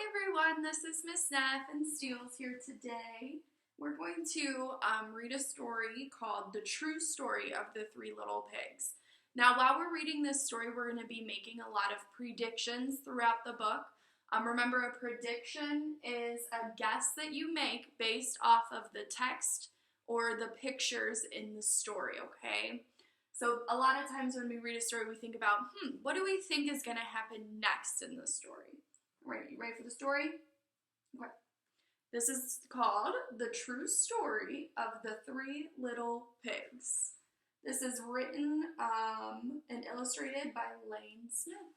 everyone, this is Miss Neff and Steels here today. We're going to read a story called The True Story of the Three Little Pigs. Now, while we're reading this story, we're going to be making a lot of predictions throughout the book. Remember, a prediction is a guess that you make based off of the text or the pictures in the story, okay? So a lot of times when we read a story, we think about, what do we think is going to happen next in the story? All right, you ready for the story? Okay. This is called The True Story of the Three Little Pigs. This is written and illustrated by Lane Smith.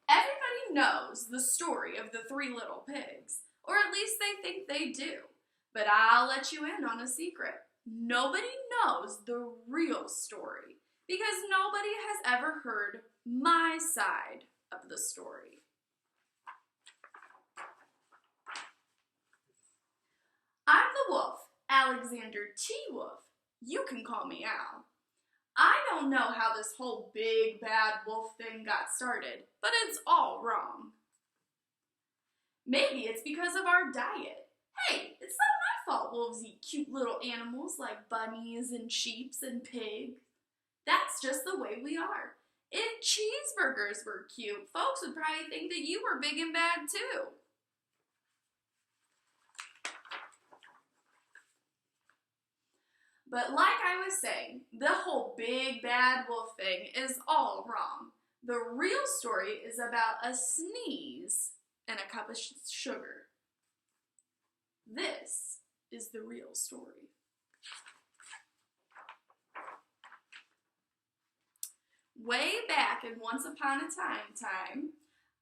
Everybody knows the story of the Three Little Pigs, or at least they think they do. But I'll let you in on a secret. Nobody knows the real story because nobody has ever heard my side of the story. I'm the wolf, Alexander T. Wolf. You can call me Al. I don't know how this whole big bad wolf thing got started, but it's all wrong. Maybe it's because of our diet. Hey, it's not my fault wolves eat cute little animals like bunnies and sheep and pigs. That's just the way we are. If cheeseburgers were cute, folks would probably think that you were big and bad too. But like I was saying, the whole big bad wolf thing is all wrong. The real story is about a sneeze and a cup of sugar. This is the real story. Way back in Once Upon a Time,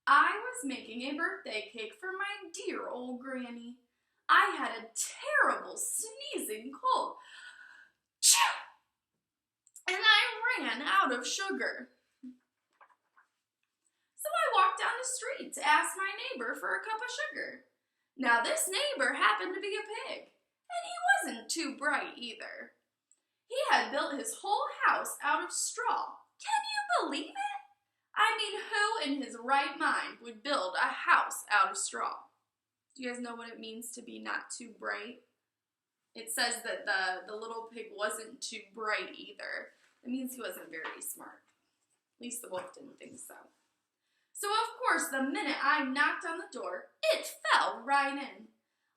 I was making a birthday cake for my dear old granny. I had a terrible sneezing cold, and I ran out of sugar. So I walked down the street to ask my neighbor for a cup of sugar. Now this neighbor happened to be a pig, and he wasn't too bright either. He had built his whole house out of straw. Can you believe it? I mean, who in his right mind would build a house out of straw? Do you guys know what it means to be not too bright? It says that the little pig wasn't too bright either. It means he wasn't very smart. At least the wolf didn't think so. So of course, the minute I knocked on the door, it fell right in.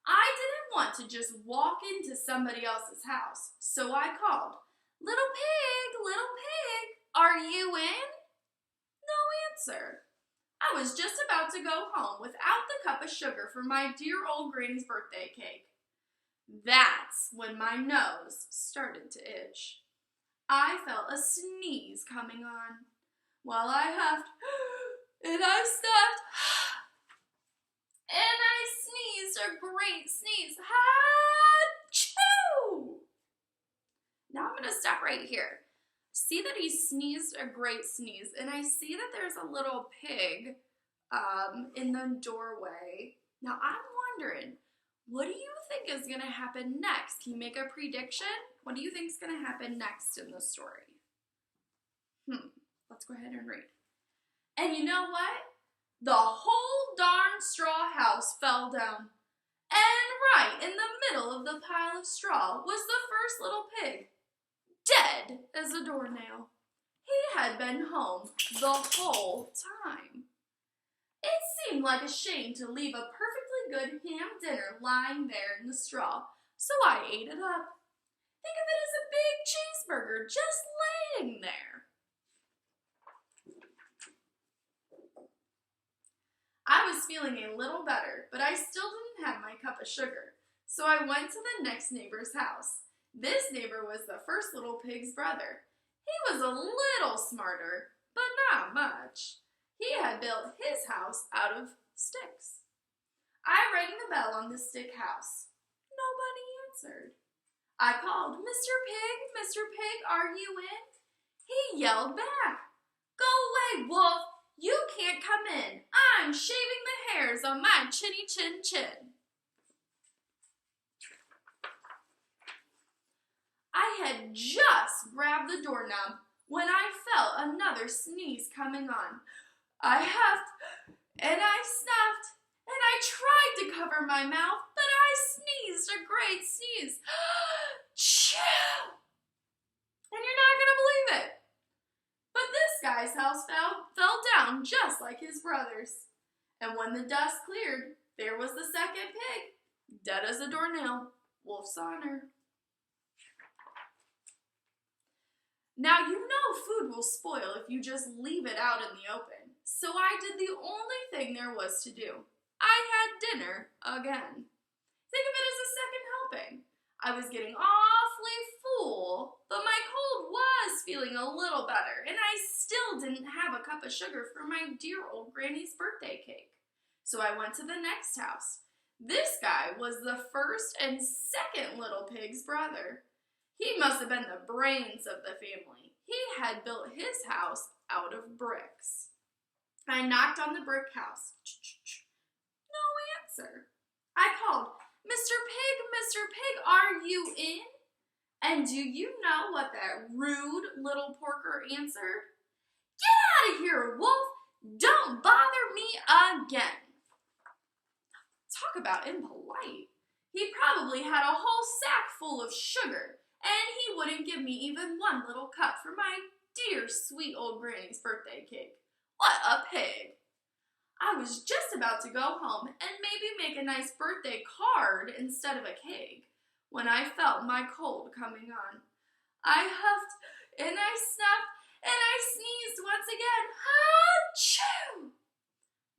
I didn't want to just walk into somebody else's house, so I called, little pig, are you in? No answer. I was just about to go home without the cup of sugar for my dear old granny's birthday cake. That's when my nose started to itch. I felt a sneeze coming on. While I huffed, and I stuffed, and I sneezed a great sneeze. Ha-choo! Now I'm going to stop right here. See that he sneezed a great sneeze, and I see that there's a little pig in the doorway. Now I'm wondering, what do you think is going to happen next? Can you make a prediction? What do you think is going to happen next in the story? Let's go ahead and read. And you know what? The whole darn straw house fell down. And right in the middle of the pile of straw was the first little pig, dead as a doornail. He had been home the whole time. It seemed like a shame to leave a perfectly good ham dinner lying there in the straw, so I ate it up. Think of it as a big cheeseburger just laying there. I was feeling a little better, but I still didn't have my cup of sugar, so I went to the next neighbor's house. This neighbor was the first little pig's brother. He was a little smarter, but not much. He had built his house out of sticks. I rang the bell on the stick house. Nobody answered. I called, Mr. Pig, are you in? He yelled back, go away, wolf. You can't come in. I'm shaving the hairs on my chinny chin chin. I had just grabbed the doorknob when I felt another sneeze coming on. I huffed, and I snuffed, and I tried to cover my mouth, but I sneezed a great sneeze. Chew! And you're not going to believe it. But this guy's house fell down just like his brother's. And when the dust cleared, there was the second pig, dead as a doornail, Wolf's honor. Now you know food will spoil if you just leave it out in the open. So I did the only thing there was to do. I had dinner again. Think of it as a second helping. I was getting awfully full, but my cold was feeling a little better, and I still didn't have a cup of sugar for my dear old granny's birthday cake. So I went to the next house. This guy was the first and second little pig's brother. He must have been the brains of the family. He had built his house out of bricks. I knocked on the brick house. No answer. I called, Mr. Pig, are you in? And do you know what that rude little porker answered? Get out of here, Wolf! Don't bother me again. Talk about impolite. He probably had a whole sack full of sugar, and he wouldn't give me even one little cup for my dear sweet old granny's birthday cake. What a pig! I was just about to go home and maybe make a nice birthday card instead of a cake when I felt my cold coming on. I huffed and I snuffed and I sneezed once again. Achoo!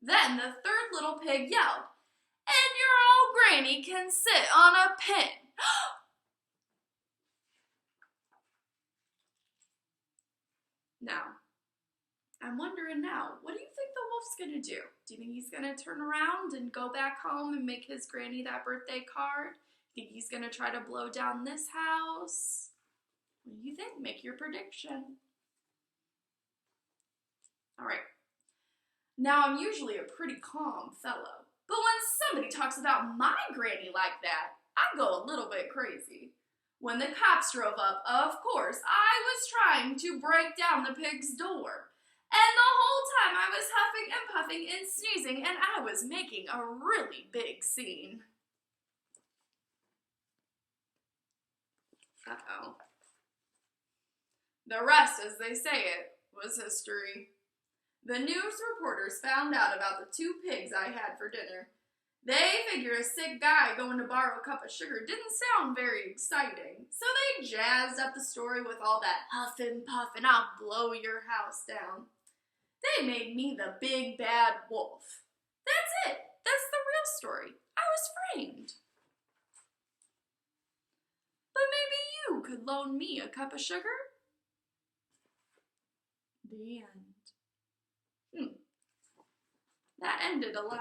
Then the third little pig yelled, and your old granny can sit on a pin. Now, I'm wondering now, what do you think the wolf's going to do? Do you think he's going to turn around and go back home and make his granny that birthday card? Think he's going to try to blow down this house? What do you think? Make your prediction. All right. Now, I'm usually a pretty calm fellow, but when somebody talks about my granny like that, I go a little bit crazy. When the cops drove up, of course, I was trying to break down the pig's door. And the whole time I was huffing and puffing and sneezing, and I was making a really big scene. Uh-oh. The rest, as they say it, was history. The news reporters found out about the 2 pigs I had for dinner. They figure a sick guy going to borrow a cup of sugar didn't sound very exciting, so they jazzed up the story with all that huff and puff and I'll blow your house down. They made me the big bad wolf. That's it. That's the real story. I was framed. But maybe you could loan me a cup of sugar? The end. That ended a lot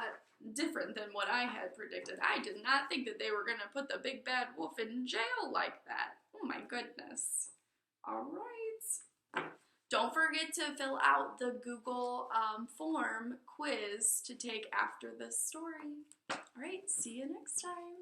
different than what I had predicted. I did not think that they were going to put the big bad wolf in jail like that. Oh my goodness. All right. Don't forget to fill out the Google form quiz to take after this story. All right, see you next time.